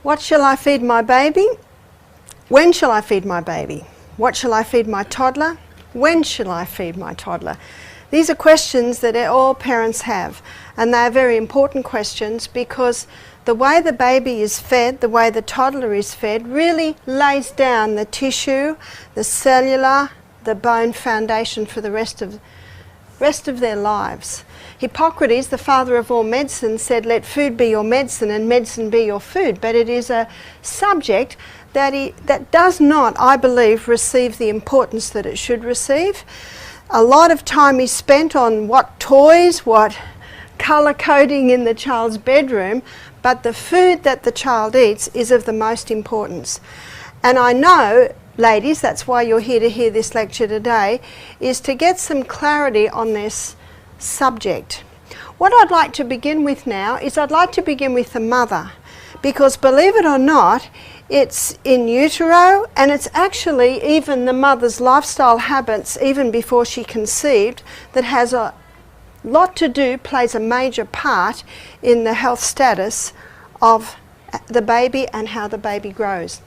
What shall I feed my baby? When shall I feed my baby? What shall I feed my toddler? When shall I feed my toddler? These are questions that all parents have, and they are very important questions because the way the baby is fed, the way the toddler is fed, really lays down the tissue, the cellular, the bone foundation for the rest of their lives. Hippocrates, the father of all medicine, said, let food be your medicine and medicine be your food. But it is a subject that does not, I believe, receive the importance that it should receive. A lot of time is spent on what toys, what colour coding in the child's bedroom, but the food that the child eats is of the most importance. And I know, ladies, that's why you're here to hear this lecture today, is to get some clarity on this subject. What I'd like to begin with now is I'd like to begin with the mother, because believe it or not, it's in utero, and it's actually even the mother's lifestyle habits even before she conceived that has a lot to do, plays a major part in the health status of the baby and how the baby grows.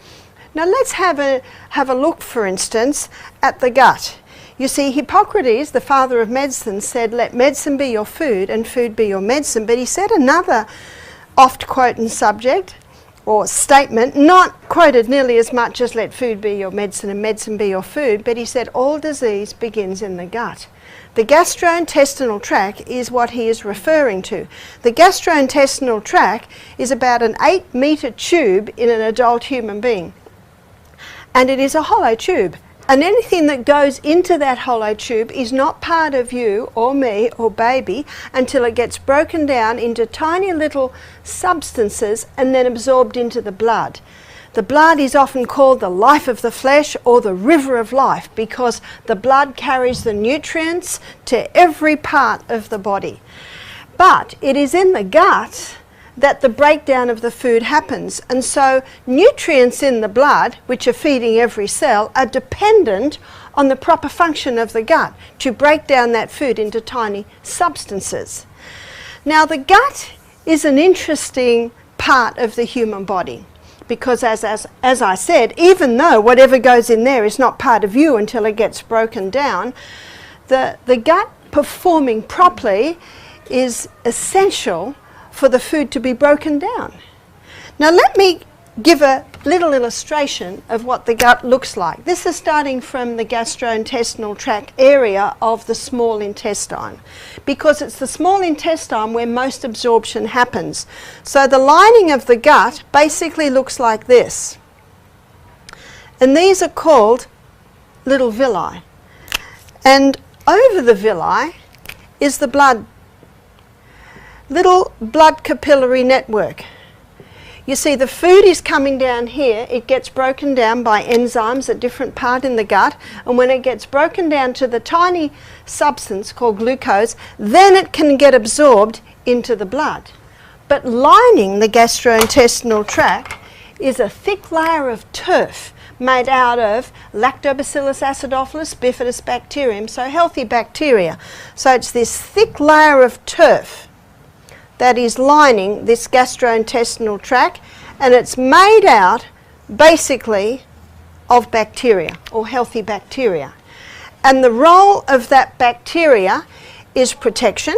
Now let's have a look, for instance, at the gut. You see, Hippocrates, the father of medicine, said, let medicine be your food and food be your medicine. But he said another oft-quoted subject or statement, not quoted nearly as much as let food be your medicine and medicine be your food, but he said all disease begins in the gut. The gastrointestinal tract is what he is referring to. The gastrointestinal tract is about an 8-metre tube in an adult human being. And it is a hollow tube. And anything that goes into that hollow tube is not part of you or me or baby until it gets broken down into tiny little substances and then absorbed into the blood. The blood is often called the life of the flesh or the river of life because the blood carries the nutrients to every part of the body. But it is in the gut that the breakdown of the food happens, and so nutrients in the blood, which are feeding every cell, are dependent on the proper function of the gut to break down that food into tiny substances. Now the gut is an interesting part of the human body because as I said, even though whatever goes in there is not part of you until it gets broken down, the gut performing properly is essential for the food to be broken down. Now let me give a little illustration of what the gut looks like. This is starting from the gastrointestinal tract area of the small intestine, because it's the small intestine where most absorption happens. So the lining of the gut basically looks like this. And these are called little villi. And over the villi is the little blood capillary network. You see, the food is coming down here, it gets broken down by enzymes at different parts in the gut, and when it gets broken down to the tiny substance called glucose, then it can get absorbed into the blood. But lining the gastrointestinal tract is a thick layer of turf made out of Lactobacillus acidophilus bifidus bacterium, so healthy bacteria. So it's this thick layer of turf that is lining this gastrointestinal tract, and it's made out basically of bacteria or healthy bacteria. And the role of that bacteria is protection.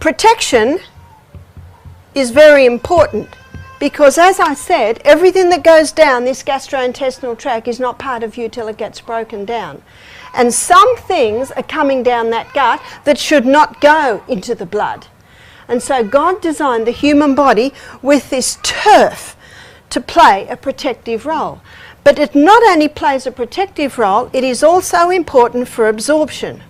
Protection is very important because, as I said, everything that goes down this gastrointestinal tract is not part of you till it gets broken down. And some things are coming down that gut that should not go into the blood. And so God designed the human body with this turf to play a protective role. But it not only plays a protective role, it is also important for absorption.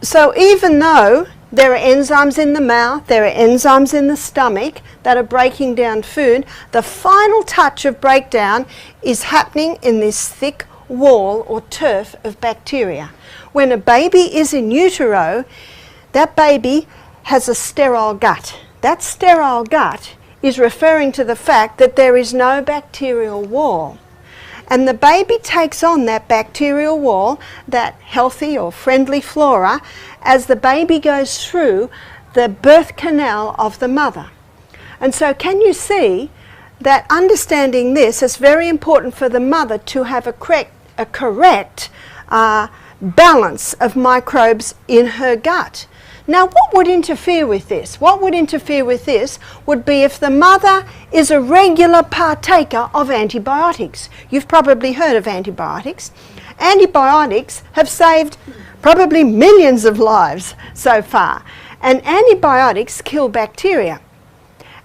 So even though there are enzymes in the mouth, there are enzymes in the stomach that are breaking down food, the final touch of breakdown is happening in this thick wall or turf of bacteria. When a baby is in utero, that baby has a sterile gut. That sterile gut is referring to the fact that there is no bacterial wall. And the baby takes on that bacterial wall, that healthy or friendly flora, as the baby goes through the birth canal of the mother. And so can you see that understanding this is very important for the mother to have a correct balance of microbes in her gut. Now, what would interfere with this? What would interfere with this would be if the mother is a regular partaker of antibiotics. You've probably heard of antibiotics. Antibiotics have saved probably millions of lives so far. And antibiotics kill bacteria.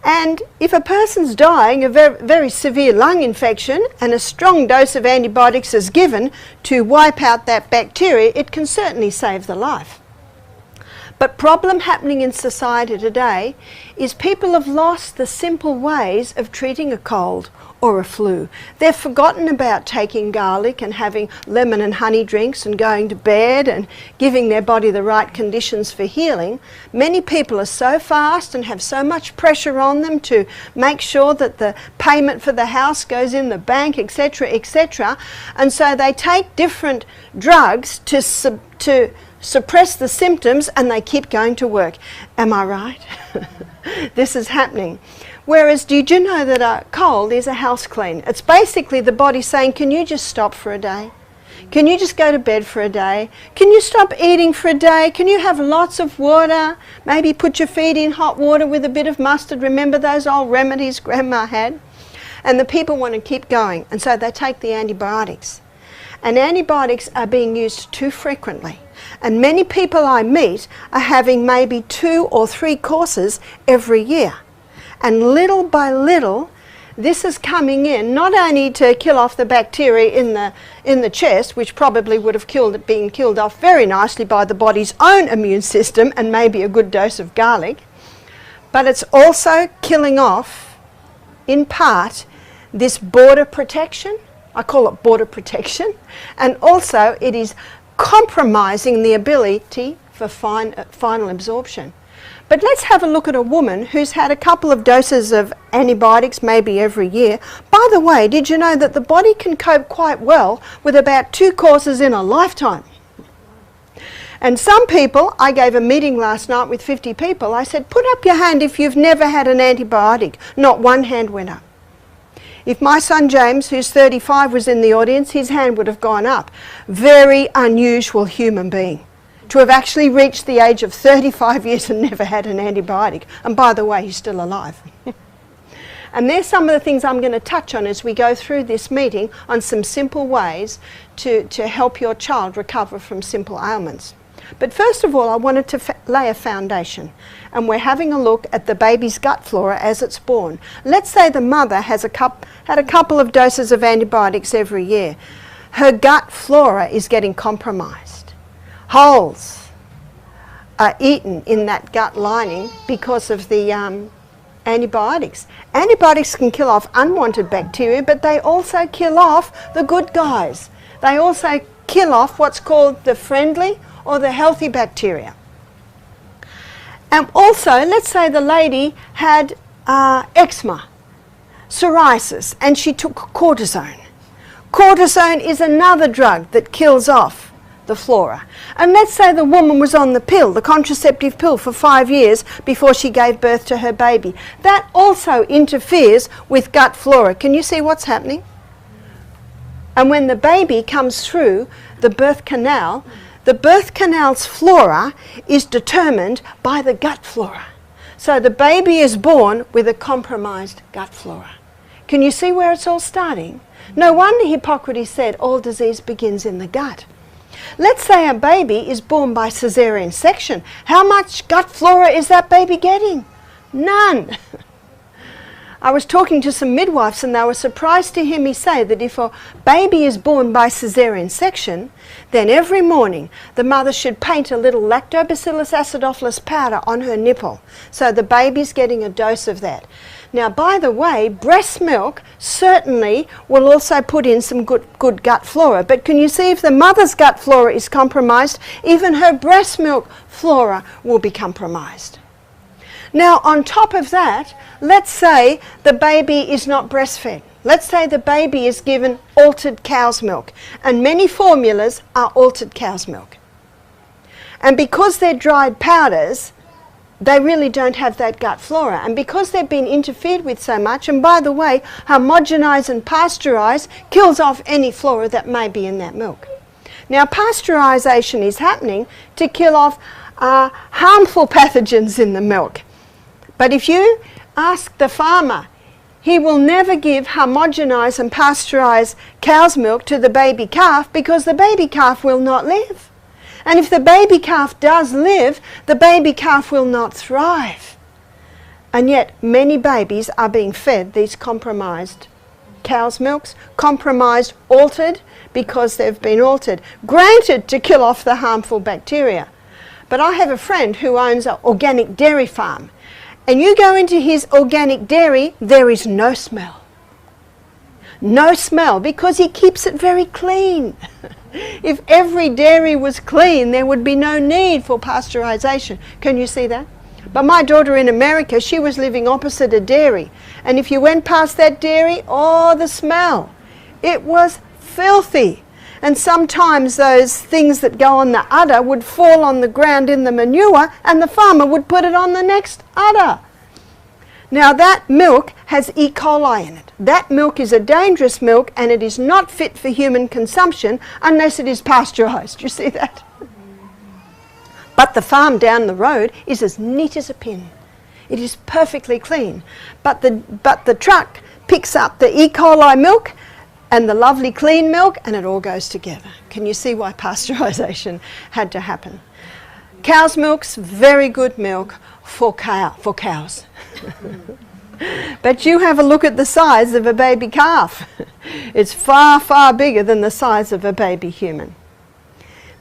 And if a person's dying of a very severe lung infection and a strong dose of antibiotics is given to wipe out that bacteria, it can certainly save the life. But problem happening in society today is people have lost the simple ways of treating a cold or a flu. They've forgotten about taking garlic and having lemon and honey drinks and going to bed and giving their body the right conditions for healing. Many people are so fast and have so much pressure on them to make sure that the payment for the house goes in the bank, etc., etc. And so they take different drugs to suppress the symptoms, and they keep going to work. Am I right? This is happening. Whereas, did you know that a cold is a house clean? It's basically the body saying, can you just stop for a day? Can you just go to bed for a day? Can you stop eating for a day? Can you have lots of water? Maybe put your feet in hot water with a bit of mustard. Remember those old remedies Grandma had? And the people want to keep going, and so they take the antibiotics. And antibiotics are being used too frequently. And many people I meet are having maybe 2 or 3 courses every year. And little by little, this is coming in not only to kill off the bacteria in the chest, which probably would have been killed off very nicely by the body's own immune system and maybe a good dose of garlic, but it's also killing off, in part, this border protection. I call it border protection. And also it is compromising the ability for final absorption. But let's have a look at a woman who's had a couple of doses of antibiotics maybe every year. By the way, did you know that the body can cope quite well with about 2 courses in a lifetime? And some people, I gave a meeting last night with 50 people, I said, put up your hand if you've never had an antibiotic. Not one hand went up. If my son James, who's 35, was in the audience, his hand would have gone up. Very unusual human being to have actually reached the age of 35 years and never had an antibiotic. And by the way, he's still alive. And there's some of the things I'm going to touch on as we go through this meeting on some simple ways to help your child recover from simple ailments. But first of all, I wanted to lay a foundation. And we're having a look at the baby's gut flora as it's born. Let's say the mother has had a couple of doses of antibiotics every year. Her gut flora is getting compromised. Holes are eaten in that gut lining because of the antibiotics. Antibiotics can kill off unwanted bacteria, but they also kill off the good guys. They also kill off what's called the friendly or the healthy bacteria. And also, let's say the lady had eczema, psoriasis, and she took cortisone. Cortisone is another drug that kills off the flora. And let's say the woman was on the pill, the contraceptive pill, for 5 years before she gave birth to her baby. That also interferes with gut flora. Can you see what's happening? And when the baby comes through the birth canal, the birth canal's flora is determined by the gut flora. So the baby is born with a compromised gut flora. Can you see where it's all starting? No wonder Hippocrates said all disease begins in the gut. Let's say a baby is born by caesarean section. How much gut flora is that baby getting? None. I was talking to some midwives and they were surprised to hear me say that if a baby is born by caesarean section, then every morning the mother should paint a little lactobacillus acidophilus powder on her nipple. So the baby's getting a dose of that. Now, by the way, breast milk certainly will also put in some good gut flora. But can you see if the mother's gut flora is compromised, even her breast milk flora will be compromised. Now, on top of that, let's say the baby is not breastfed. Let's say the baby is given altered cow's milk, and many formulas are altered cow's milk. And because they're dried powders, they really don't have that gut flora. And because they've been interfered with so much, and by the way, homogenise and pasteurize kills off any flora that may be in that milk. Now, pasteurisation is happening to kill off harmful pathogens in the milk. But if you ask the farmer, he will never give homogenise and pasteurize cow's milk to the baby calf, because the baby calf will not live. And if the baby calf does live, the baby calf will not thrive. And yet many babies are being fed these compromised cow's milks, compromised, altered, because they've been altered, granted to kill off the harmful bacteria. But I have a friend who owns an organic dairy farm, and you go into his organic dairy, there is no smell. No smell, because he keeps it very clean. If every dairy was clean, there would be no need for pasteurization. Can you see that? But my daughter in America, she was living opposite a dairy. And if you went past that dairy, oh, the smell. It was filthy. And sometimes those things that go on the udder would fall on the ground in the manure, and the farmer would put it on the next udder. Now that milk has E. coli in it. That milk is a dangerous milk, and it is not fit for human consumption unless it is pasteurized. You see that? But the farm down the road is as neat as a pin. It is perfectly clean. But the truck picks up the E. coli milk and the lovely clean milk, and it all goes together. Can you see why pasteurization had to happen? Cow's milk's very good milk for cows. But you have a look at the size of a baby calf. It's far, far bigger than the size of a baby human.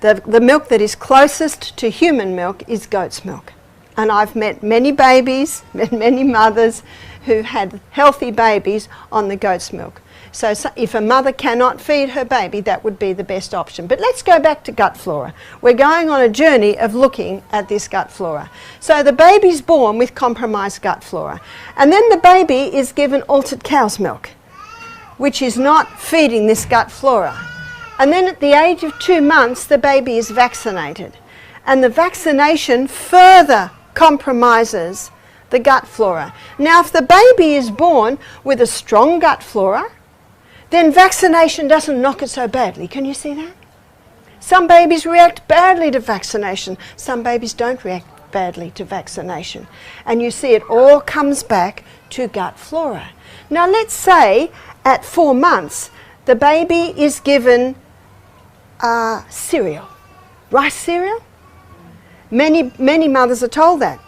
The milk that is closest to human milk is goat's milk. And I've met many babies, many mothers who had healthy babies on the goat's milk. So if a mother cannot feed her baby, that would be the best option. But let's go back to gut flora. We're going on a journey of looking at this gut flora. So the baby's born with compromised gut flora. And then the baby is given altered cow's milk, which is not feeding this gut flora. And then at the age of 2 months, the baby is vaccinated. And the vaccination further compromises the gut flora. Now, if the baby is born with a strong gut flora, then vaccination doesn't knock it so badly. Can you see that? Some babies react badly to vaccination. Some babies don't react badly to vaccination. And you see it all comes back to gut flora. Now, let's say at 4 months, the baby is given cereal. Rice cereal? Many mothers are told that.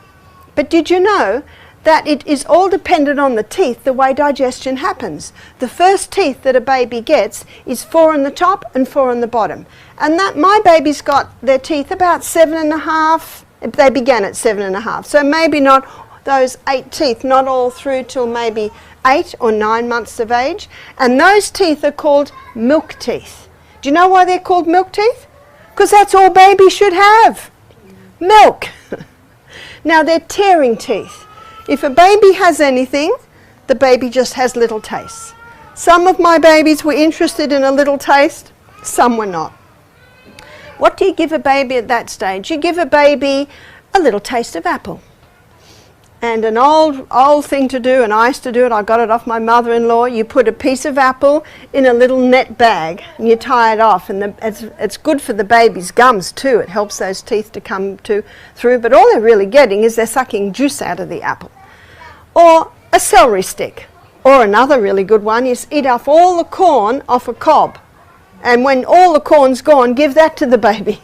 But did you know that it is all dependent on the teeth, the way digestion happens? The first teeth that a baby gets is 4 on the top and 4 on the bottom. And that my baby's got their teeth about 7.5. They began at 7.5. So maybe not those 8 teeth, not all through till maybe 8 or 9 months of age. And those teeth are called milk teeth. Do you know why they're called milk teeth? Because that's all babies should have. Milk. Now they're tearing teeth. If a baby has anything, the baby just has little tastes. Some of my babies were interested in a little taste, some were not. What do you give a baby at that stage? You give a baby a little taste of apple. And an old thing to do, and I used to do it, I got it off my mother-in-law, you put a piece of apple in a little net bag and you tie it off, and it's good for the baby's gums too. It helps those teeth to come through, but all they're really getting is they're sucking juice out of the apple. Or a celery stick. Or another really good one is eat off all the corn off a cob. And when all the corn's gone, give that to the baby.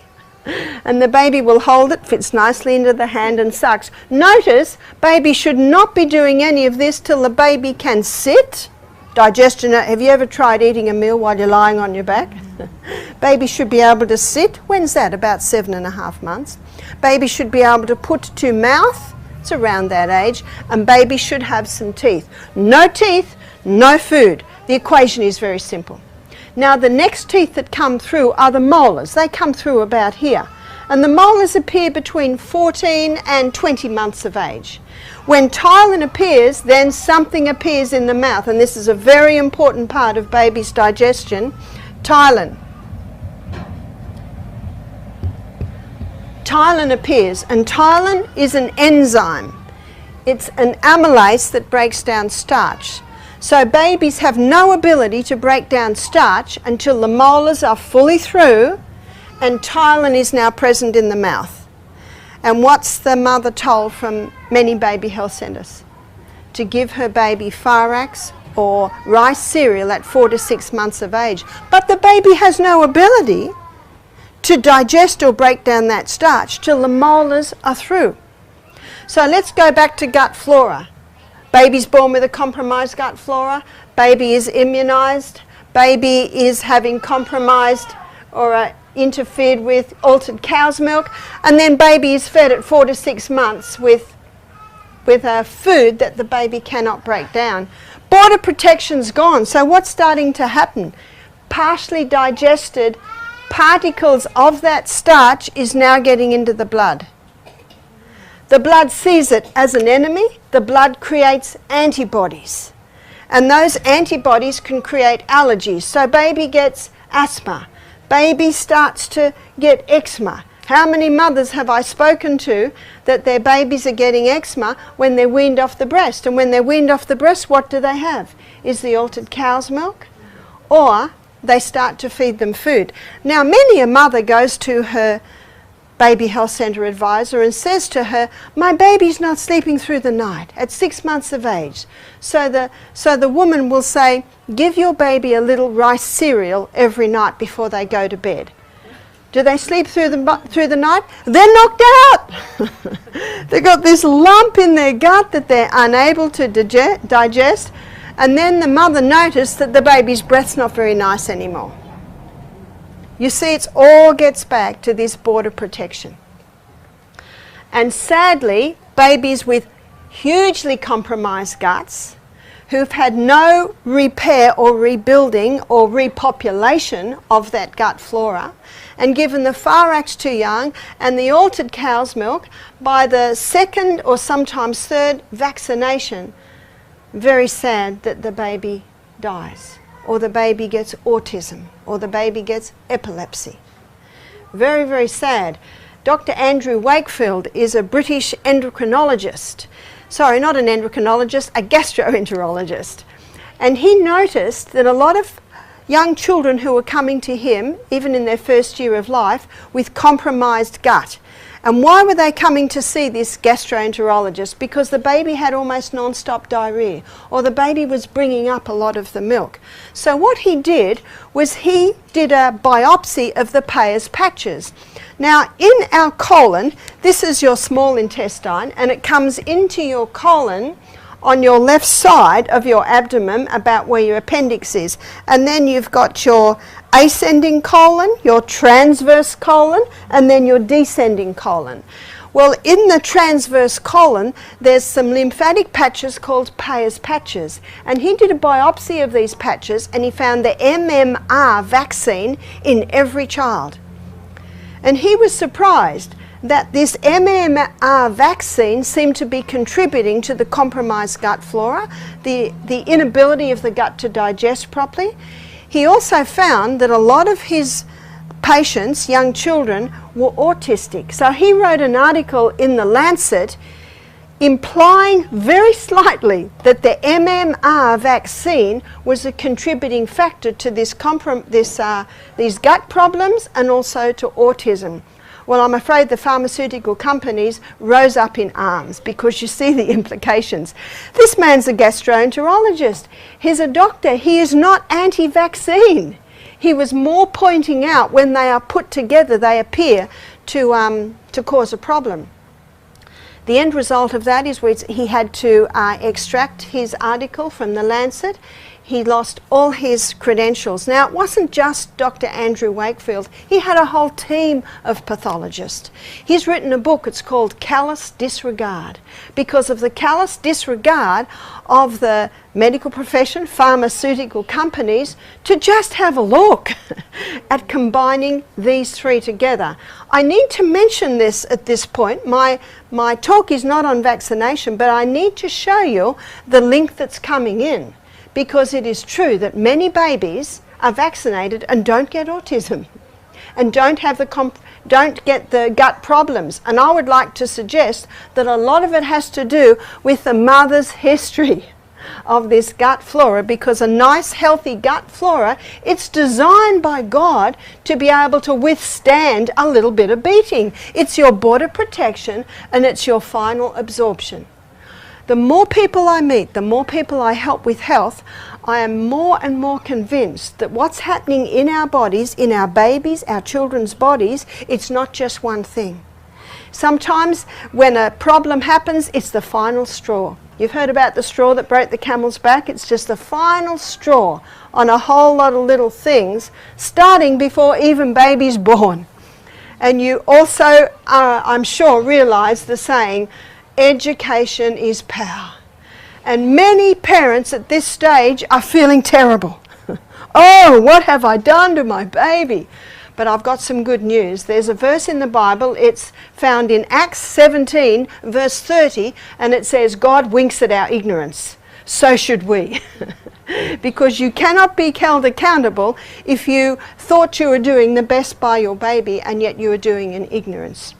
And the baby will hold it, fits nicely into the hand and sucks. Notice, baby should not be doing any of this till the baby can sit. Digestion, have you ever tried eating a meal while you're lying on your back? Baby should be able to sit. When's that? About 7.5 months. Baby should be able to put to mouth. It's around that age. And baby should have some teeth. No teeth, no food. The equation is very simple. Now the next teeth that come through are the molars. They come through about here. And the molars appear between 14 and 20 months of age. When ptyalin appears, then something appears in the mouth, and this is a very important part of baby's digestion. Ptyalin. Ptyalin appears, and ptyalin is an enzyme. It's an amylase that breaks down starch. So babies have no ability to break down starch until the molars are fully through and ptyalin is now present in the mouth. And what's the mother told from many baby health centres? To give her baby Firax or rice cereal at 4 to 6 months of age. But the baby has no ability to digest or break down that starch till the molars are through. So let's go back to gut flora. Baby's born with a compromised gut flora. Baby is immunised. Baby is having compromised or interfered with altered cow's milk. And then baby is fed at 4 to 6 months with a food that the baby cannot break down. Border protection's gone. So what's starting to happen? Partially digested particles of that starch is now getting into the blood. The blood sees it as an enemy. The blood creates antibodies. And those antibodies can create allergies. So baby gets asthma. Baby starts to get eczema. How many mothers have I spoken to that their babies are getting eczema when they're weaned off the breast? And when they're weaned off the breast, what do they have? Is the altered cow's milk? Or they start to feed them food. Now, many a mother goes to her baby health centre advisor and says to her, my baby's not sleeping through the night at 6 months of age. So the woman will say, give your baby a little rice cereal every night before they go to bed. Do they sleep through the night? They're knocked out. They've got this lump in their gut that they're unable to digest. And then the mother noticed that the baby's breath's not very nice anymore. You see, it all gets back to this border protection. And sadly, babies with hugely compromised guts who've had no repair or rebuilding or repopulation of that gut flora and given the Firax too young and the altered cow's milk, by the second or sometimes third vaccination, very sad that the baby dies, or the baby gets autism, or the baby gets epilepsy. Very, very sad. Dr. Andrew Wakefield is a British endocrinologist. Sorry, not an endocrinologist, a gastroenterologist. And he noticed that a lot of young children who were coming to him, even in their first year of life, with compromised gut. And why were they coming to see this gastroenterologist? Because the baby had almost non-stop diarrhea, or the baby was bringing up a lot of the milk. So what he did was he did a biopsy of the Peyer's patches. Now, in our colon, this is your small intestine, and it comes into your colon on your left side of your abdomen, about where your appendix is. And then you've got your ascending colon, your transverse colon, and then your descending colon. Well, in the transverse colon, there's some lymphatic patches called Peyer's patches. And he did a biopsy of these patches, and he found the MMR vaccine in every child. And he was surprised that this MMR vaccine seemed to be contributing to the compromised gut flora, the inability of the gut to digest properly. He also found that a lot of his patients, young children, were autistic. So he wrote an article in the Lancet implying very slightly that the MMR vaccine was a contributing factor to these gut problems and also to autism. Well, I'm afraid the pharmaceutical companies rose up in arms because you see the implications. This man's a gastroenterologist. He's a doctor. He is not anti-vaccine. He was more pointing out when they are put together, they appear to cause a problem. The end result of that is he had to extract his article from the Lancet. he lost all his credentials. Now, it wasn't just Dr. Andrew Wakefield. He had a whole team of pathologists. He's written a book, it's called Callous Disregard, because of the callous disregard of the medical profession, pharmaceutical companies, to just have a look at combining these three together. I need to mention this at this point. My talk is not on vaccination, but I need to show you the link that's coming in, because it is true that many babies are vaccinated and don't get autism and don't get the gut problems. And I would like to suggest that a lot of it has to do with the mother's history of this gut flora, because a nice healthy gut flora, it's designed by God to be able to withstand a little bit of beating. It's your border protection and it's your final absorption. The more people I meet, the more people I help with health, I am more and more convinced that what's happening in our bodies, in our babies, our children's bodies, it's not just one thing. Sometimes when a problem happens, it's the final straw. You've heard about the straw that broke the camel's back. It's just the final straw on a whole lot of little things, starting before even baby's born. And you also, I'm sure, realise the saying, education is power. And many parents at this stage are feeling terrible. Oh, what have I done to my baby? But I've got some good news. There's a verse in the Bible, it's found in Acts 17, verse 30, and it says, God winks at our ignorance. So should we. Because you cannot be held accountable if you thought you were doing the best by your baby and yet you were doing in ignorance.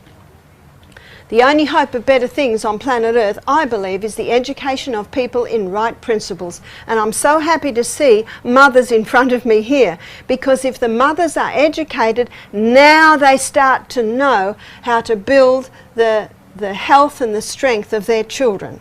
The only hope of better things on planet Earth, I believe, is the education of people in right principles. And I'm so happy to see mothers in front of me here, because if the mothers are educated, now they start to know how to build the health and the strength of their children.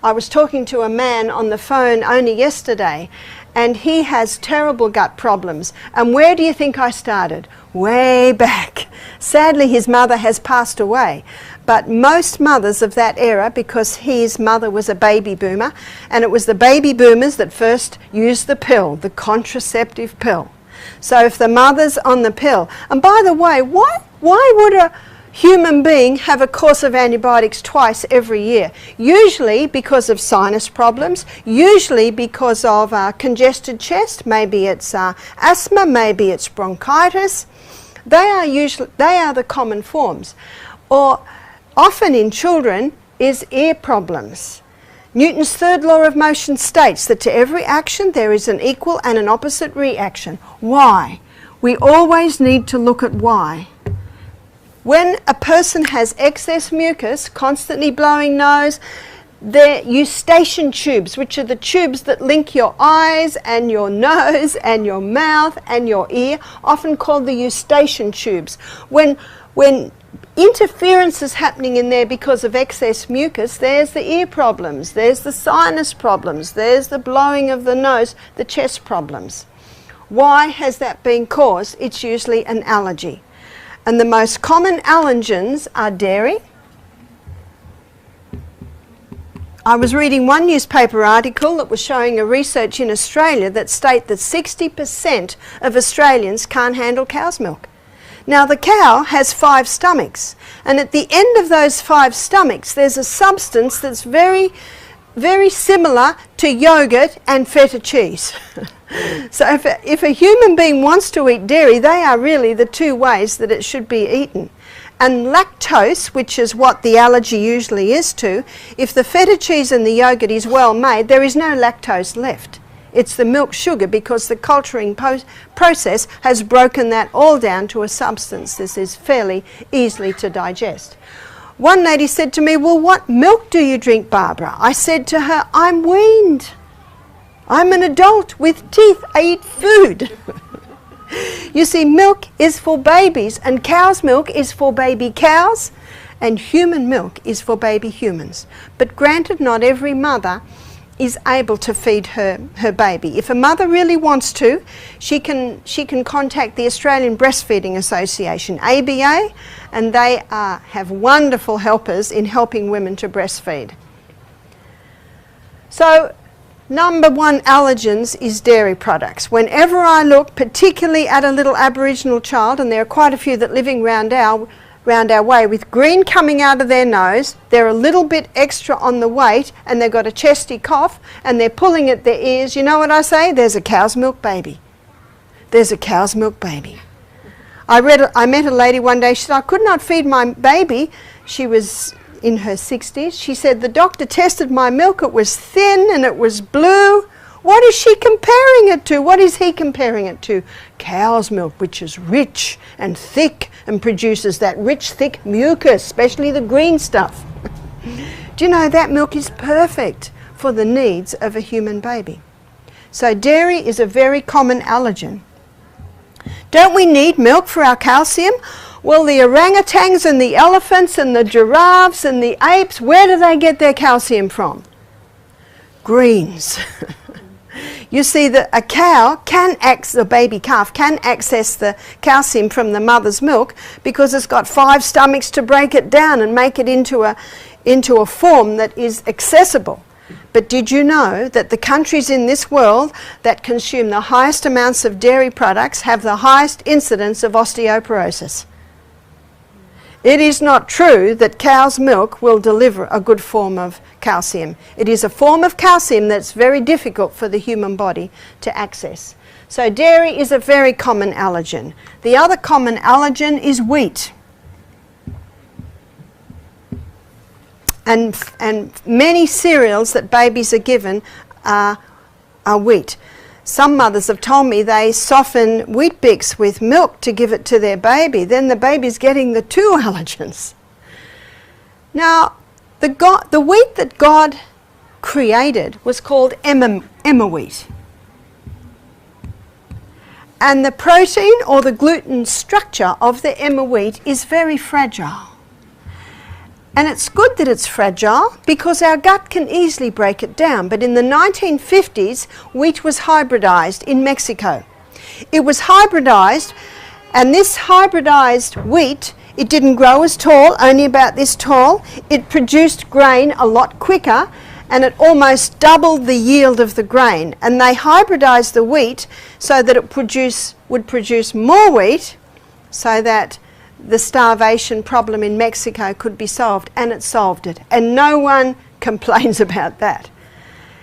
I was talking to a man on the phone only yesterday, and he has terrible gut problems. And where do you think I started? Way back. Sadly, his mother has passed away. But most mothers of that era, because his mother was a baby boomer, and it was the baby boomers that first used the pill, the contraceptive pill. So if the mother's on the pill, and by the way, why would a human being have a course of antibiotics twice every year? Usually because of sinus problems, usually because of congested chest, maybe it's asthma, maybe it's bronchitis. They are the common forms. Or often in children is ear problems. Newton's third law of motion states that to every action there is an equal and an opposite reaction. Why? We always need to look at why. When a person has excess mucus, constantly blowing nose, the eustachian tubes, which are the tubes that link your eyes and your nose and your mouth and your ear, often called the eustachian tubes. When interference is happening in there because of excess mucus, there's the ear problems, there's the sinus problems, there's the blowing of the nose, the chest problems. Why has that been caused? It's usually an allergy. And the most common allergens are dairy. I was reading one newspaper article that was showing a research in Australia that state that 60% of Australians can't handle cow's milk. Now the cow has 5 stomachs, and at the end of those 5 stomachs there's a substance that's very, very similar to yogurt and feta cheese. So if a human being wants to eat dairy, they are really the 2 ways that it should be eaten. And lactose, which is what the allergy usually is to, if the feta cheese and the yogurt is well made, there is no lactose left. It's the milk sugar, because the culturing process has broken that all down to a substance. This is fairly easily to digest. One lady said to me, well, what milk do you drink, Barbara? I said to her, I'm weaned. I'm an adult with teeth. I eat food. You see, milk is for babies, and cow's milk is for baby cows, and human milk is for baby humans. But granted, not every mother is able to feed her baby. If a mother really wants to, she can contact the Australian Breastfeeding Association, ABA, and they have wonderful helpers in helping women to breastfeed. So number one allergens is dairy products. Whenever I look, particularly at a little Aboriginal child, and there are quite a few that living round our way, with green coming out of their nose, they're a little bit extra on the weight, and they've got a chesty cough, and they're pulling at their ears. You know what I say? There's a cow's milk baby. There's a cow's milk baby. I met a lady one day. She said, I could not feed my baby. She was in her 60s. She said, the doctor tested my milk. It was thin and it was blue. What is she comparing it to? What is he comparing it to? Cow's milk, which is rich and thick and produces that rich, thick mucus, especially the green stuff. Do you know that milk is perfect for the needs of a human baby? So dairy is a very common allergen. Don't we need milk for our calcium? Well, the orangutans and the elephants and the giraffes and the apes, where do they get their calcium from? Greens. You see that a cow the baby calf can access the calcium from the mother's milk because it's got 5 stomachs to break it down and make it into a form that is accessible. But did you know that the countries in this world that consume the highest amounts of dairy products have the highest incidence of osteoporosis? It is not true that cow's milk will deliver a good form of calcium. It is a form of calcium that's very difficult for the human body to access. So dairy is a very common allergen. The other common allergen is wheat. And many cereals that babies are given are wheat. Some mothers have told me they soften Wheat Bix with milk to give it to their baby. Then the baby's getting the 2 allergens. Now, the wheat that God created was called emmer wheat. And the protein or the gluten structure of the emmer wheat is very fragile. And it's good that it's fragile because our gut can easily break it down. But in the 1950s, wheat was hybridized in Mexico. It was hybridized, and this hybridized wheat, it didn't grow as tall, only about this tall. It produced grain a lot quicker, and it almost doubled the yield of the grain. And they hybridized the wheat so that it would produce more wheat so that the starvation problem in Mexico could be solved, and it solved it. And no one complains about that.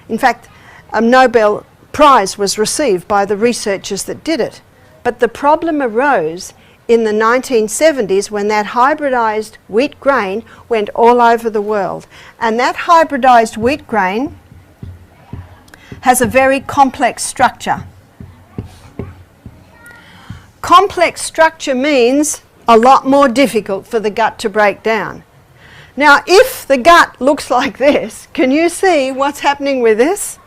In fact, a Nobel Prize was received by the researchers that did it. But the problem arose in the 1970s when that hybridized wheat grain went all over the world. And that hybridized wheat grain has a very complex structure. Complex structure means a lot more difficult for the gut to break down. Now, if the gut looks like this, can you see what's happening with this?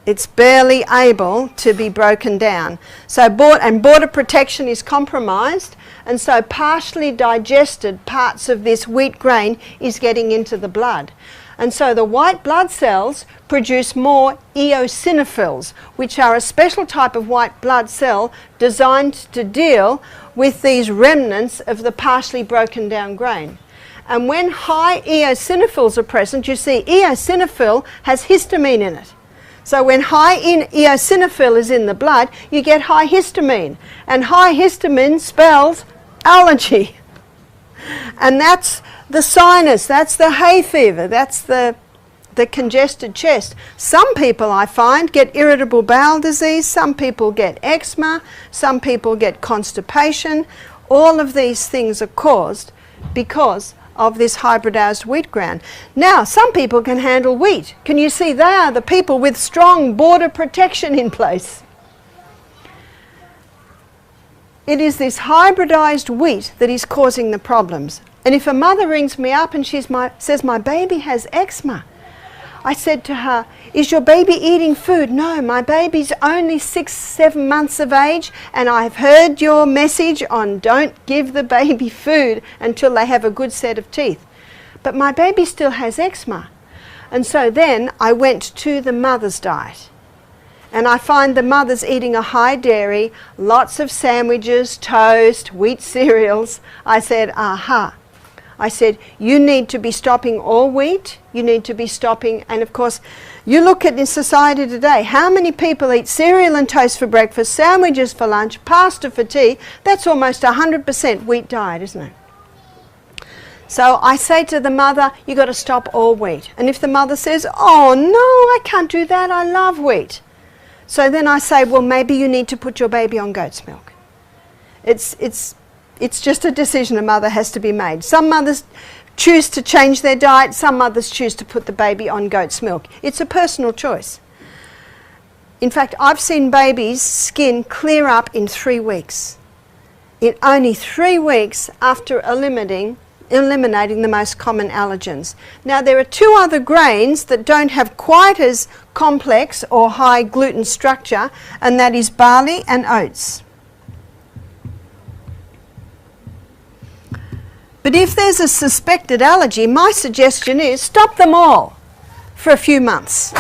It's barely able to be broken down. So border protection is compromised, and so partially digested parts of this wheat grain is getting into the blood. And so the white blood cells produce more eosinophils, which are a special type of white blood cell designed to deal with these remnants of the partially broken down grain. And when high eosinophils are present, you see eosinophil has histamine in it. So when high eosinophil is in the blood, you get high histamine. And high histamine spells allergy. And that's the sinus, that's the hay fever, that's the congested chest. Some people, I find, get irritable bowel disease, some people get eczema, some people get constipation. All of these things are caused because of this hybridized wheat grain. Now, some people can handle wheat. Can you see they are the people with strong border protection in place? It is this hybridized wheat that is causing the problems. And if a mother rings me up and says, my baby has eczema, I said to her, is your baby eating food? No, my baby's only 6-7 months of age, and I've heard your message on don't give the baby food until they have a good set of teeth. But my baby still has eczema. And so then I went to the mother's diet. And I find the mother's eating a high dairy, lots of sandwiches, toast, wheat cereals. I said, aha. I said, you need to be stopping all wheat, you need to be stopping, and of course, you look at in society today, how many people eat cereal and toast for breakfast, sandwiches for lunch, pasta for tea? That's almost 100% wheat diet, isn't it? So I say to the mother, you've got to stop all wheat. And if the mother says, oh no, I can't do that, I love wheat. So then I say, well, maybe you need to put your baby on goat's milk. It's just a decision a mother has to be made. Some mothers choose to change their diet, some mothers choose to put the baby on goat's milk. It's a personal choice. In fact, I've seen babies' skin clear up in 3 weeks. In only 3 weeks after eliminating the most common allergens. Now there are 2 other grains that don't have quite as complex or high gluten structure, and that is barley and oats. But if there's a suspected allergy, my suggestion is stop them all for a few months.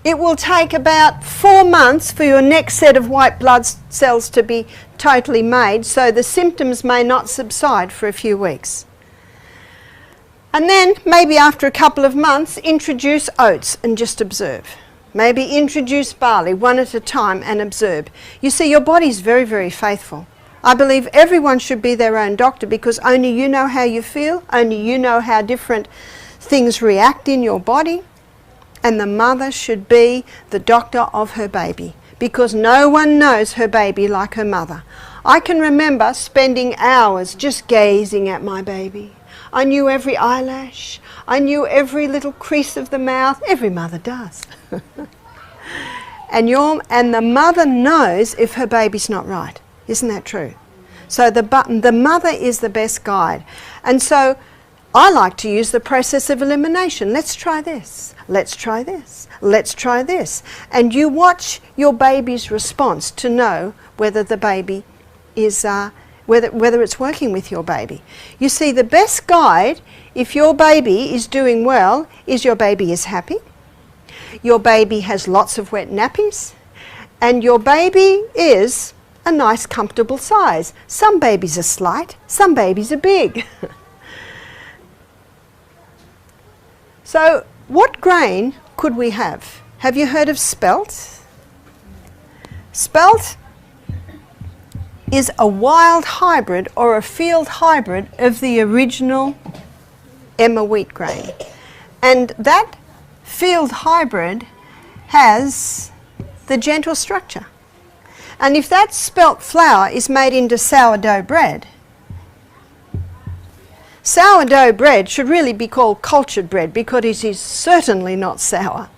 It will take about 4 months for your next set of white blood cells to be totally made, so the symptoms may not subside for a few weeks. And then, maybe after a couple of months, introduce oats and just observe. Maybe introduce barley one at a time and observe. You see, your body's very, very faithful. I believe everyone should be their own doctor because only you know how you feel, only you know how different things react in your body. And the mother should be the doctor of her baby because no one knows her baby like her mother. I can remember spending hours just gazing at my baby. I knew every eyelash. I knew every little crease of the mouth. Every mother does. And the mother knows if her baby's not right. Isn't that true? So the mother is the best guide. And so I like to use the process of elimination. Let's try this. Let's try this. Let's try this. And you watch your baby's response to know whether the baby is whether it's working with your baby. You see, the best guide, if your baby is doing well, is your baby is happy, your baby has lots of wet nappies, and your baby is a nice, comfortable size. Some babies are slight, some babies are big. So, what grain could we have? Have you heard of spelt? Spelt is a wild hybrid or a field hybrid of the original Emma wheat grain. And that field hybrid has the gentle structure. And if that spelt flour is made into sourdough bread should really be called cultured bread because it is certainly not sour.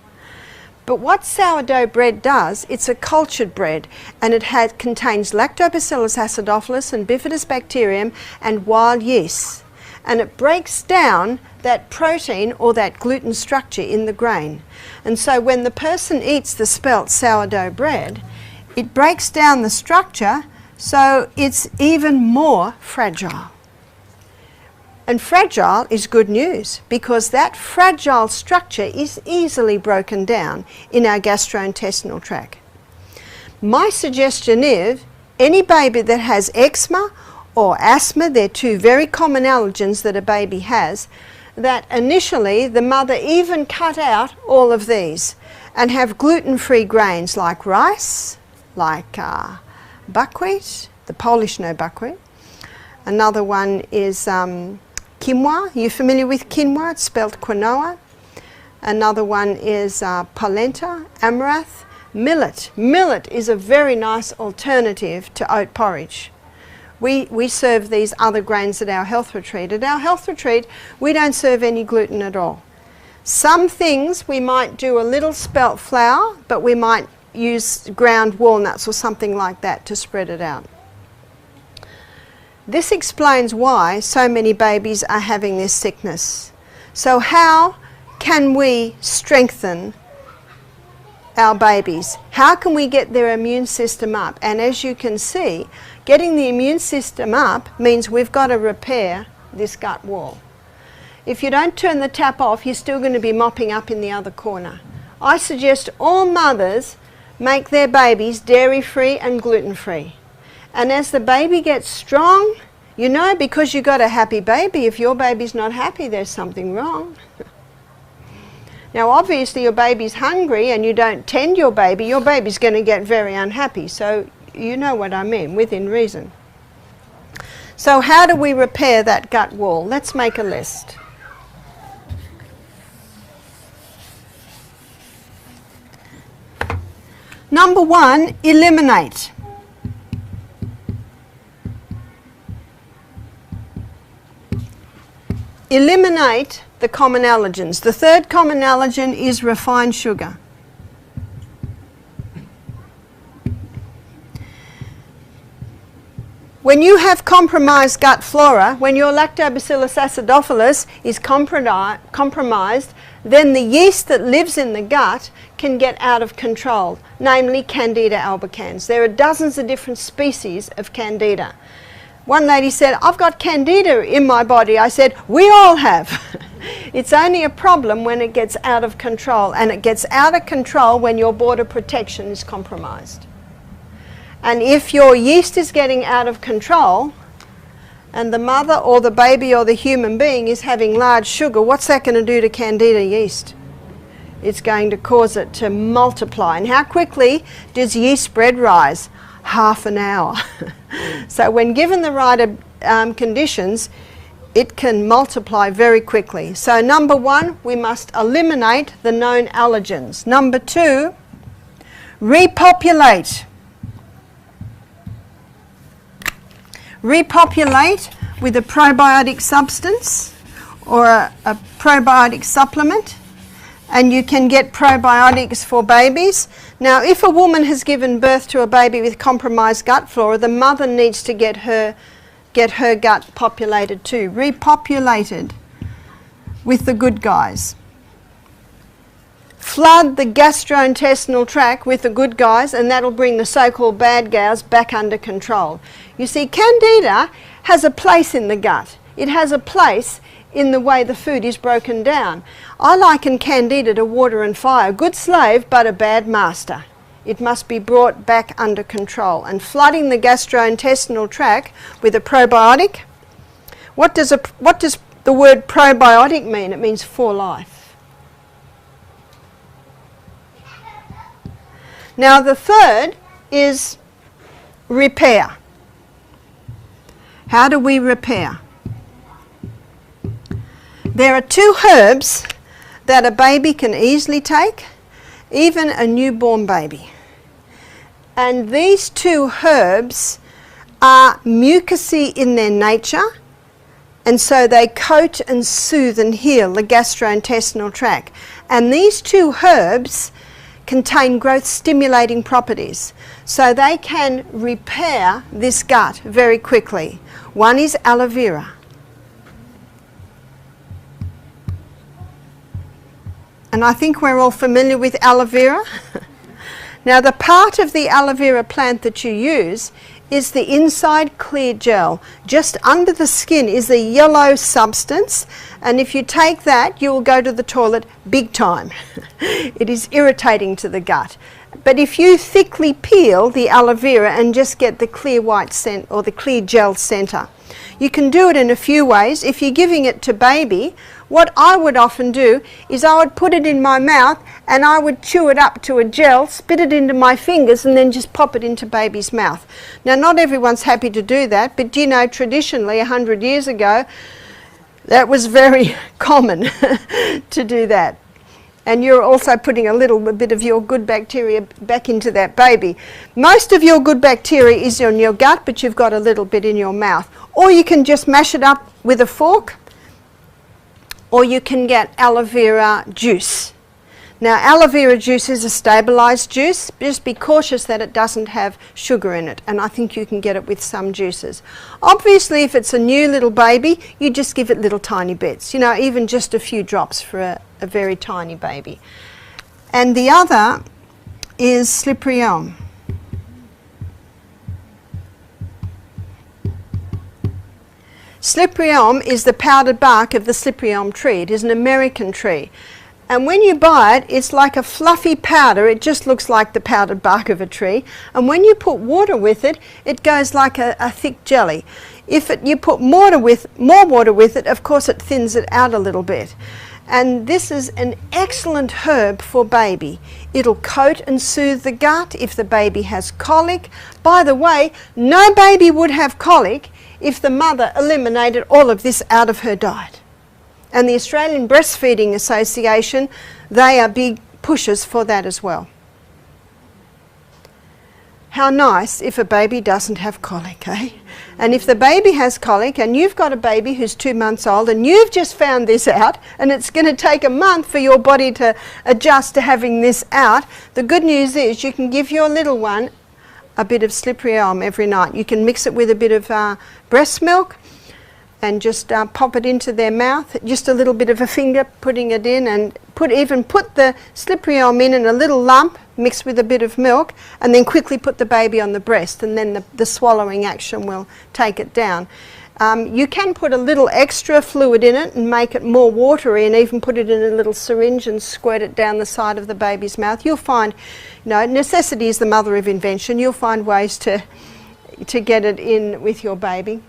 But what sourdough bread does, it's a cultured bread, and it contains Lactobacillus acidophilus and Bifidobacterium and wild yeast. And it breaks down that protein or that gluten structure in the grain. And so when the person eats the spelt sourdough bread, it breaks down the structure so it's even more fragile. And fragile is good news because that fragile structure is easily broken down in our gastrointestinal tract. My suggestion is any baby that has eczema or asthma, they're 2 very common allergens that a baby has, that initially the mother even cut out all of these and have gluten-free grains like rice, like buckwheat, the Polish know buckwheat. Another one is quinoa. Are you familiar with quinoa? It's spelled quinoa. Another one is polenta, amaranth, millet. Millet is a very nice alternative to oat porridge. We serve these other grains at our health retreat. At our health retreat, we don't serve any gluten at all. Some things we might do a little spelt flour, but we might use ground walnuts or something like that to spread it out. This explains why so many babies are having this sickness. So how can we strengthen our babies? How can we get their immune system up? And as you can see, getting the immune system up means we've got to repair this gut wall. If you don't turn the tap off, you're still going to be mopping up in the other corner. I suggest all mothers make their babies dairy-free and gluten-free. And as the baby gets strong, You know, because you got a happy baby, if your baby's not happy, there's something wrong. Now, obviously, your baby's hungry and you don't tend your baby's going to get very unhappy. So, you know what I mean, within reason. So, how do we repair that gut wall? Let's make a list. Number 1, eliminate. Eliminate the common allergens. The third common allergen is refined sugar. When you have compromised gut flora, when your Lactobacillus acidophilus is compromised, then the yeast that lives in the gut can get out of control, namely Candida albicans. There are dozens of different species of Candida. One lady said, I've got Candida in my body. I said, we all have. It's only a problem when it gets out of control, and it gets out of control when your border protection is compromised. And if your yeast is getting out of control, and the mother or the baby or the human being is having large sugar, what's that going to do to Candida yeast? It's going to cause it to multiply. And how quickly does yeast spread rise? Half an hour. So when given the right conditions, it can multiply very quickly. So number 1, we must eliminate the known allergens. Number 2, repopulate. Repopulate with a probiotic substance or a probiotic supplement, and you can get probiotics for babies. Now, if a woman has given birth to a baby with compromised gut flora, the mother needs to get her gut populated too, repopulated with the good guys. Flood the gastrointestinal tract with the good guys, and that'll bring the so-called bad guys back under control. You see, Candida has a place in the gut. It has a place in the way the food is broken down. I liken Candida to water and fire. Good slave, but a bad master. It must be brought back under control. And flooding the gastrointestinal tract with a probiotic, what does the word probiotic mean? It means for life. Now the third is repair. How do we repair? There are 2 herbs that a baby can easily take, even a newborn baby. And these 2 herbs are mucousy in their nature, and so they coat and soothe and heal the gastrointestinal tract. And these 2 herbs contain growth stimulating properties, so they can repair this gut very quickly. One is aloe vera. And I think we're all familiar with aloe vera. Now, the part of the aloe vera plant that you use is the inside clear gel. Just under the skin is a yellow substance, and if you take that, you will go to the toilet big time. It is irritating to the gut. But if you thickly peel the aloe vera and just get the clear white scent or the clear gel center, you can do it in a few ways. If you're giving it to baby, what I would often do is I would put it in my mouth and I would chew it up to a gel, spit it into my fingers, and then just pop it into baby's mouth. Now, not everyone's happy to do that, but you know, traditionally 100 years ago, that was very common to do that. And you're also putting a little bit of your good bacteria back into that baby. Most of your good bacteria is in your gut, but you've got a little bit in your mouth. Or you can just mash it up with a fork, or you can get aloe vera juice. Now, aloe vera juice is a stabilized juice. Just be cautious that it doesn't have sugar in it, and I think you can get it with some juices. Obviously, if it's a new little baby, you just give it little tiny bits, you know, even just a few drops for a very tiny baby. And the other is slippery elm. Slippery elm is the powdered bark of the slippery elm tree. It is an American tree. And when you buy it, it's like a fluffy powder. It just looks like the powdered bark of a tree. And when you put water with it, it goes like a thick jelly. If you put more water with it, of course it thins it out a little bit. And this is an excellent herb for baby. It'll coat and soothe the gut if the baby has colic. By the way, no baby would have colic if the mother eliminated all of this out of her diet. And the Australian Breastfeeding Association, they are big pushers for that as well. How nice if a baby doesn't have colic, eh? And if the baby has colic and you've got a baby who's 2 months old and you've just found this out and it's going to take a month for your body to adjust to having this out, the good news is you can give your little one a bit of slippery elm every night. You can mix it with a bit of breast milk and just pop it into their mouth, just a little bit of a finger putting it in, and put the slippery elm in a little lump mixed with a bit of milk, and then quickly put the baby on the breast, and then the swallowing action will take it down. You can put a little extra fluid in it and make it more watery, and even put it in a little syringe and squirt it down the side of the baby's mouth. You'll find, necessity is the mother of invention. You'll find ways to get it in with your baby.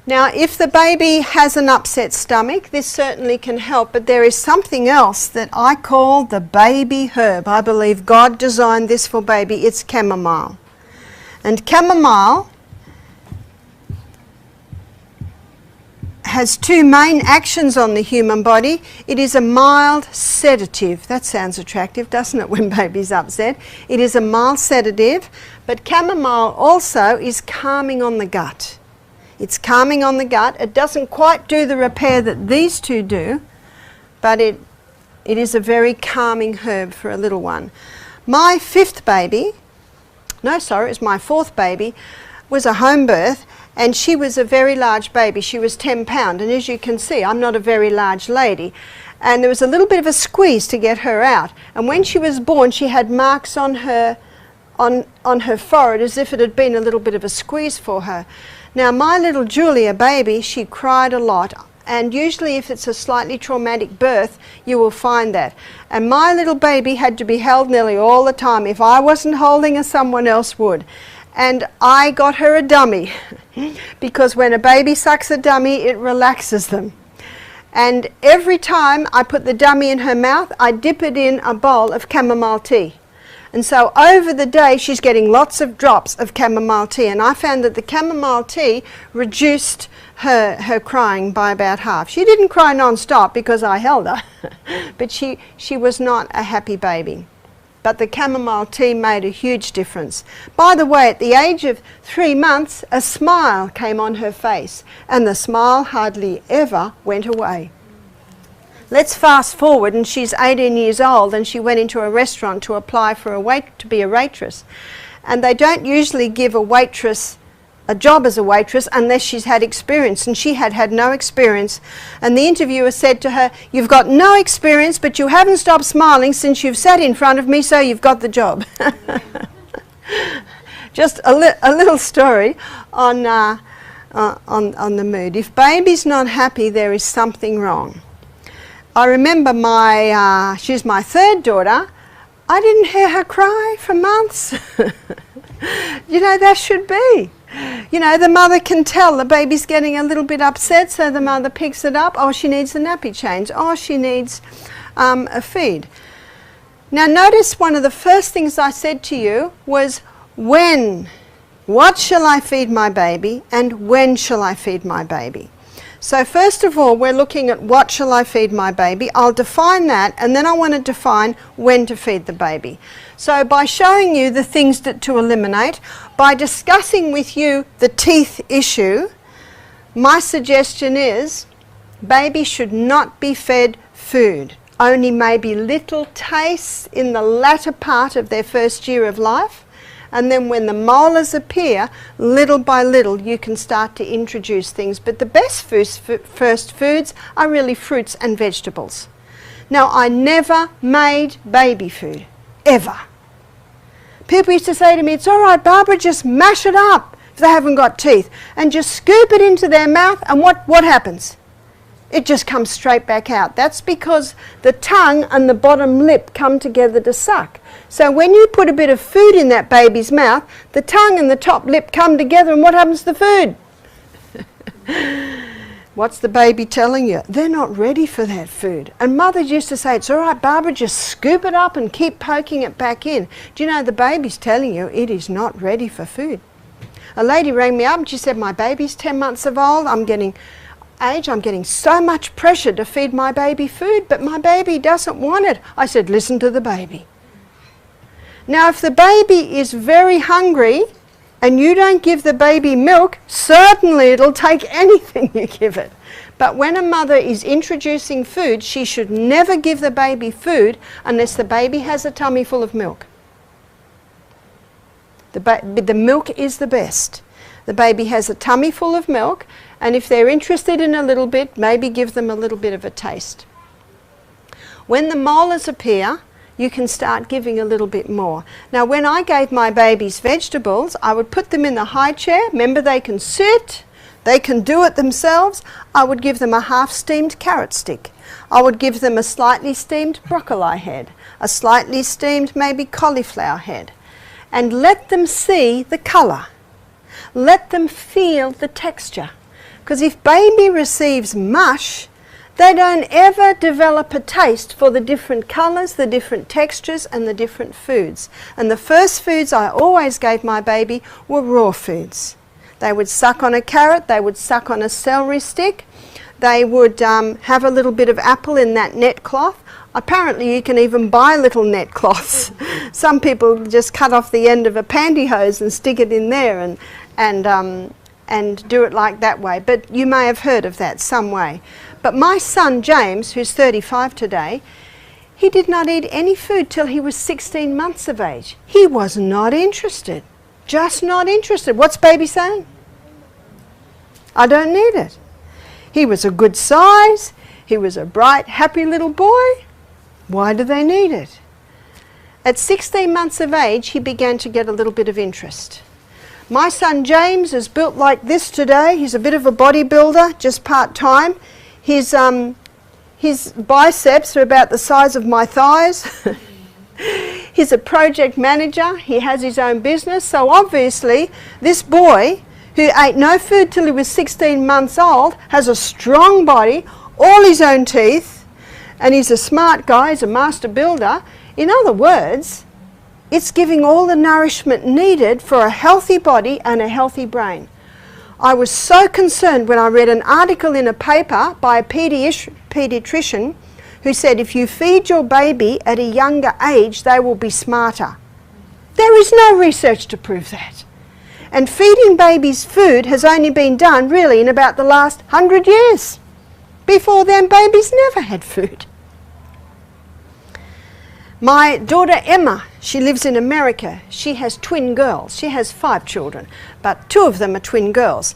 Now, if the baby has an upset stomach, this certainly can help, but there is something else that I call the baby herb. I believe God designed this for baby. It's chamomile. And chamomile has two main actions on the human body. It is a mild sedative. That sounds attractive, doesn't it, when baby's upset? It is a mild sedative, but chamomile also is calming on the gut. It's calming on the gut. It doesn't quite do the repair that these two do, but it is a very calming herb for a little one. My fourth baby, was a home birth, and she was a very large baby. She was 10 pounds, and as you can see, I'm not a very large lady. And there was a little bit of a squeeze to get her out. And when she was born, she had marks on her forehead as if it had been a little bit of a squeeze for her. Now, my little Julia baby, she cried a lot, and usually if it's a slightly traumatic birth, you will find that. And my little baby had to be held nearly all the time. If I wasn't holding her, someone else would. And I got her a dummy, because when a baby sucks a dummy, it relaxes them. And every time I put the dummy in her mouth, I dip it in a bowl of chamomile tea. And so over the day, she's getting lots of drops of chamomile tea. And I found that the chamomile tea reduced her crying by about half. She didn't cry non-stop because I held her, but she was not a happy baby. But the chamomile tea made a huge difference. By the way, at the age of 3 months, a smile came on her face, and the smile hardly ever went away. Let's fast forward, and she's 18 years old, and she went into a restaurant to apply for to be a waitress. And they don't usually give a waitress a job as a waitress unless she's had experience, and she had had no experience. And the interviewer said to her, "You've got no experience, but you haven't stopped smiling since you've sat in front of me, so you've got the job." Just a little story on the mood. If baby's not happy, there is something wrong. I remember she's my third daughter. I didn't hear her cry for months. That should be. The mother can tell the baby's getting a little bit upset, so the mother picks it up. Oh, she needs a nappy change. Oh, she needs a feed. Now notice one of the first things I said to you was when. What shall I feed my baby, and when shall I feed my baby? So first of all, we're looking at what shall I feed my baby. I'll define that, and then I want to define when to feed the baby. So by showing you the things to eliminate, by discussing with you the teeth issue, my suggestion is baby should not be fed food. Only maybe little tastes in the latter part of their first year of life. And then when the molars appear, little by little, you can start to introduce things. But the best first foods are really fruits and vegetables. Now, I never made baby food, ever. People used to say to me, "It's all right, Barbara, just mash it up if they haven't got teeth, and just scoop it into their mouth," and what happens? It just comes straight back out. That's because the tongue and the bottom lip come together to suck. So when you put a bit of food in that baby's mouth, the tongue and the top lip come together, and what happens to the food? What's the baby telling you? They're not ready for that food. And mothers used to say, it's all right, Barbara, just scoop it up and keep poking it back in. Do you know the baby's telling you it is not ready for food? A lady rang me up and she said, my baby's 10 months of old, I'm getting so much pressure to feed my baby food, but my baby doesn't want it. I said, listen to the baby. Now, if the baby is very hungry and you don't give the baby milk, certainly it'll take anything you give it. But when a mother is introducing food, she should never give the baby food unless the baby has a tummy full of milk. The milk is the best. The baby has a tummy full of milk, and if they're interested in a little bit, maybe give them a little bit of a taste. When the molars appear, you can start giving a little bit more. Now, when I gave my babies vegetables, I would put them in the high chair. Remember, they can sit, they can do it themselves. I would give them a half-steamed carrot stick. I would give them a slightly steamed broccoli head, a slightly steamed maybe cauliflower head, and let them see the colour. Let them feel the texture. Because if baby receives mush, they don't ever develop a taste for the different colours, the different textures and the different foods. And the first foods I always gave my baby were raw foods. They would suck on a carrot, they would suck on a celery stick, they would have a little bit of apple in that net cloth. Apparently you can even buy little net cloths. Some people just cut off the end of a pantyhose and stick it in there and do it like that way. But you may have heard of that some way. But my son James, who's 35 today, he did not eat any food till he was 16 months of age. He was not interested. Just not interested. What's baby saying? I don't need it. He was a good size. He was a bright, happy little boy. Why do they need it? At 16 months of age, he began to get a little bit of interest. My son James is built like this today. He's a bit of a bodybuilder, just part-time. His biceps are about the size of my thighs. He's a project manager. He has his own business. So obviously, this boy, who ate no food till he was 16 months old, has a strong body, all his own teeth, and he's a smart guy, he's a master builder. In other words, it's giving all the nourishment needed for a healthy body and a healthy brain. I was so concerned when I read an article in a paper by a paediatrician who said if you feed your baby at a younger age, they will be smarter. There is no research to prove that. And feeding babies food has only been done really in about the last 100 years. Before then, babies never had food. My daughter Emma, she lives in America. She has twin girls. She has 5 children, but 2 of them are twin girls.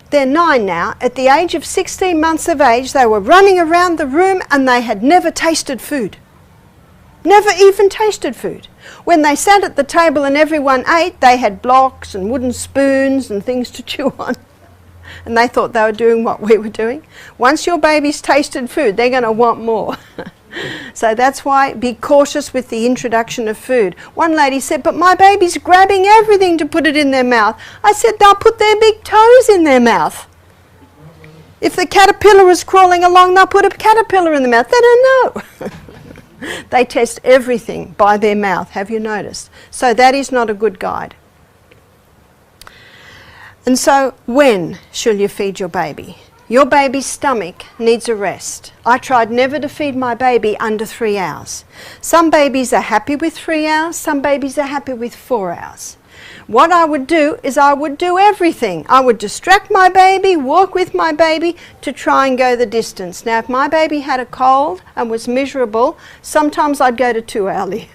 They're 9 now. At the age of 16 months of age, they were running around the room and they had never tasted food. Never even tasted food. When they sat at the table and everyone ate, they had blocks and wooden spoons and things to chew on. And they thought they were doing what we were doing. Once your baby's tasted food, they're going to want more. So that's why be cautious with the introduction of food. One lady said, but my baby's grabbing everything to put it in their mouth. I said, they'll put their big toes in their mouth. If the caterpillar is crawling along, they'll put a caterpillar in the mouth. They don't know. They test everything by their mouth, have you noticed? So that is not a good guide. And so when shall you feed your baby? Your baby's stomach needs a rest. I tried never to feed my baby under 3 hours. Some babies are happy with 3 hours, some babies are happy with 4 hours. What I would do is I would do everything. I would distract my baby, walk with my baby to try and go the distance. Now, if my baby had a cold and was miserable, sometimes I'd go to 2 early.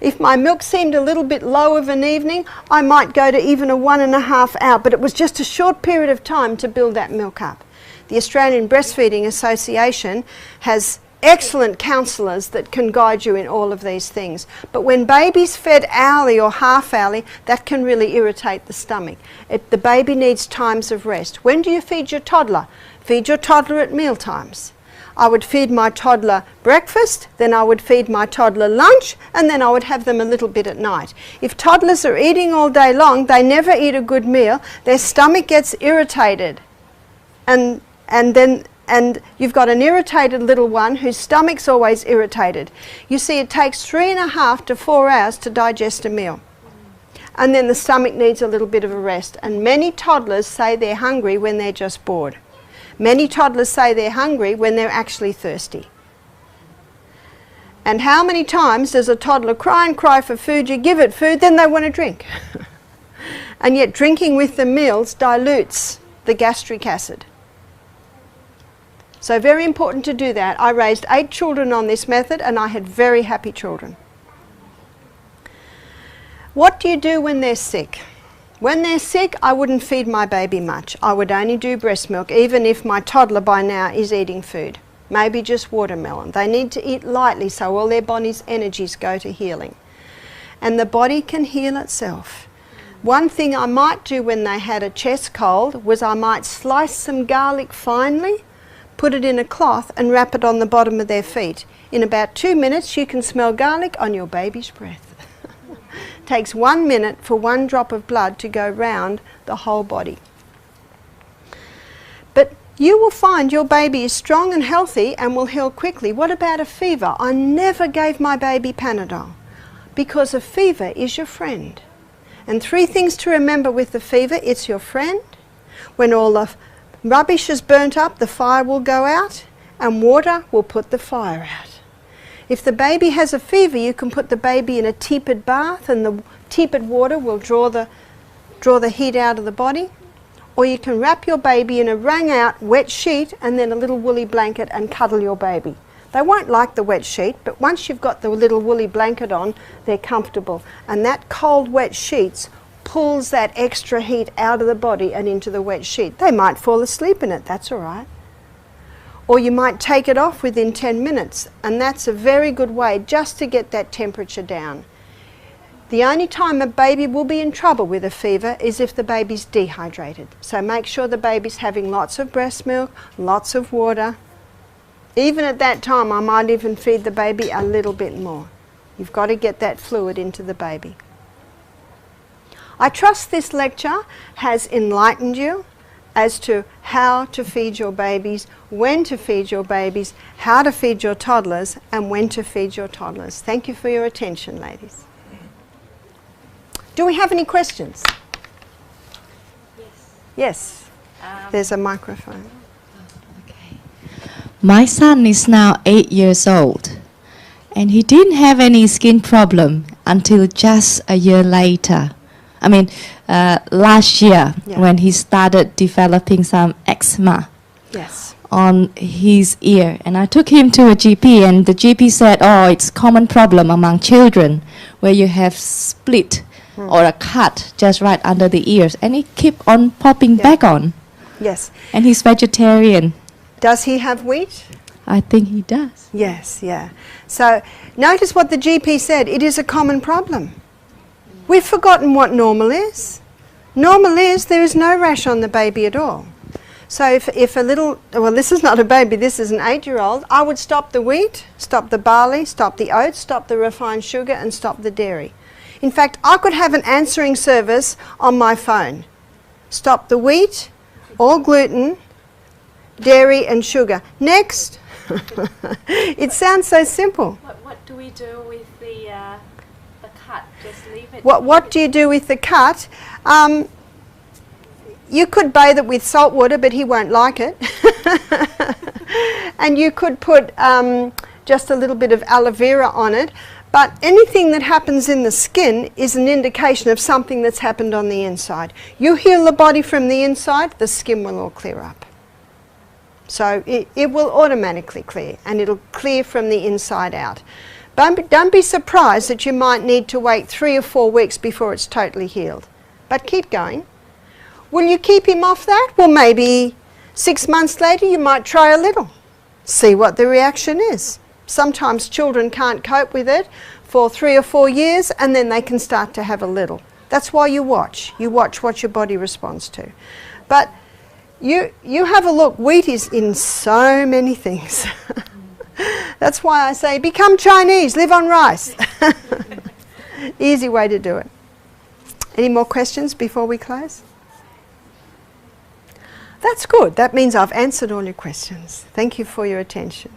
If my milk seemed a little bit low of an evening, I might go to even a 1.5 hour, but it was just a short period of time to build that milk up. The Australian Breastfeeding Association has excellent counsellors that can guide you in all of these things. But when baby's fed hourly or half hourly, that can really irritate the stomach. The baby needs times of rest. When do you feed your toddler? Feed your toddler at meal times. I would feed my toddler breakfast, then I would feed my toddler lunch, and then I would have them a little bit at night. If toddlers are eating all day long, they never eat a good meal, their stomach gets irritated. And you've got an irritated little one whose stomach's always irritated. You see, it takes 3.5 to 4 hours to digest a meal. And then the stomach needs a little bit of a rest. And many toddlers say they're hungry when they're just bored. Many toddlers say they're hungry when they're actually thirsty. And how many times does a toddler cry and cry for food? You give it food, then they want to drink. And yet drinking with the meals dilutes the gastric acid. So very important to do that. I raised 8 children on this method and I had very happy children. What do you do when they're sick? When they're sick, I wouldn't feed my baby much. I would only do breast milk, even if my toddler by now is eating food. Maybe just watermelon. They need to eat lightly so all their body's energies go to healing. And the body can heal itself. One thing I might do when they had a chest cold was I might slice some garlic finely, put it in a cloth and wrap it on the bottom of their feet. In about 2 minutes you can smell garlic on your baby's breath. Takes 1 minute for 1 drop of blood to go round the whole body. But you will find your baby is strong and healthy and will heal quickly. What about a fever? I never gave my baby Panadol because a fever is your friend. And 3 things to remember with the fever: it's your friend. When all the rubbish is burnt up, the fire will go out, and water will put the fire out. If the baby has a fever, you can put the baby in a tepid bath and the tepid water will draw the heat out of the body. Or you can wrap your baby in a wrung out wet sheet and then a little woolly blanket and cuddle your baby. They won't like the wet sheet, but once you've got the little woolly blanket on, they're comfortable. And that cold wet sheets pulls that extra heat out of the body and into the wet sheet. They might fall asleep in it, that's all right. Or you might take it off within 10 minutes, and that's a very good way just to get that temperature down. The only time a baby will be in trouble with a fever is if the baby's dehydrated. So make sure the baby's having lots of breast milk, lots of water. Even at that time, I might even feed the baby a little bit more. You've got to get that fluid into the baby. I trust this lecture has enlightened you as to how to feed your babies, when to feed your babies, how to feed your toddlers, and when to feed your toddlers. Thank you for your attention, ladies. Do we have any questions? Yes. Yes. There's a microphone. Okay. My son is now 8 years old, and he didn't have any skin problem until just a year later. Last year, when he started developing some eczema on his ear. And I took him to a GP, and the GP said, oh, it's a common problem among children where you have split or a cut just right under the ears. And it keep on popping back on. Yes. And he's vegetarian. Does he have wheat? I think he does. Yes, yeah. So notice what the GP said. It is a common problem. We've forgotten what normal is. Normal is there is no rash on the baby at all. So if a little, well, this is not a baby, this is an 8-year-old, I would stop the wheat, stop the barley, stop the oats, stop the refined sugar, and stop the dairy. In fact, I could have an answering service on my phone. Stop the wheat, all gluten, dairy and sugar. Next. It sounds so simple. What do we do with the cut? Just leave it? What do you do with the cut? You could bathe it with salt water, but he won't like it. And you could put just a little bit of aloe vera on it. But anything that happens in the skin is an indication of something that's happened on the inside. You heal the body from the inside, the skin will all clear up. So it will automatically clear, and it'll clear from the inside out. Don't be surprised that you might need to wait 3 or 4 weeks before it's totally healed. But keep going. Will you keep him off that? Well, maybe 6 months later you might try a little. See what the reaction is. Sometimes children can't cope with it for 3 or 4 years, and then they can start to have a little. That's why you watch. You watch what your body responds to. But you have a look. Wheat is in so many things. That's why I say become Chinese, live on rice. Easy way to do it. Any more questions before we close? That's good. That means I've answered all your questions. Thank you for your attention.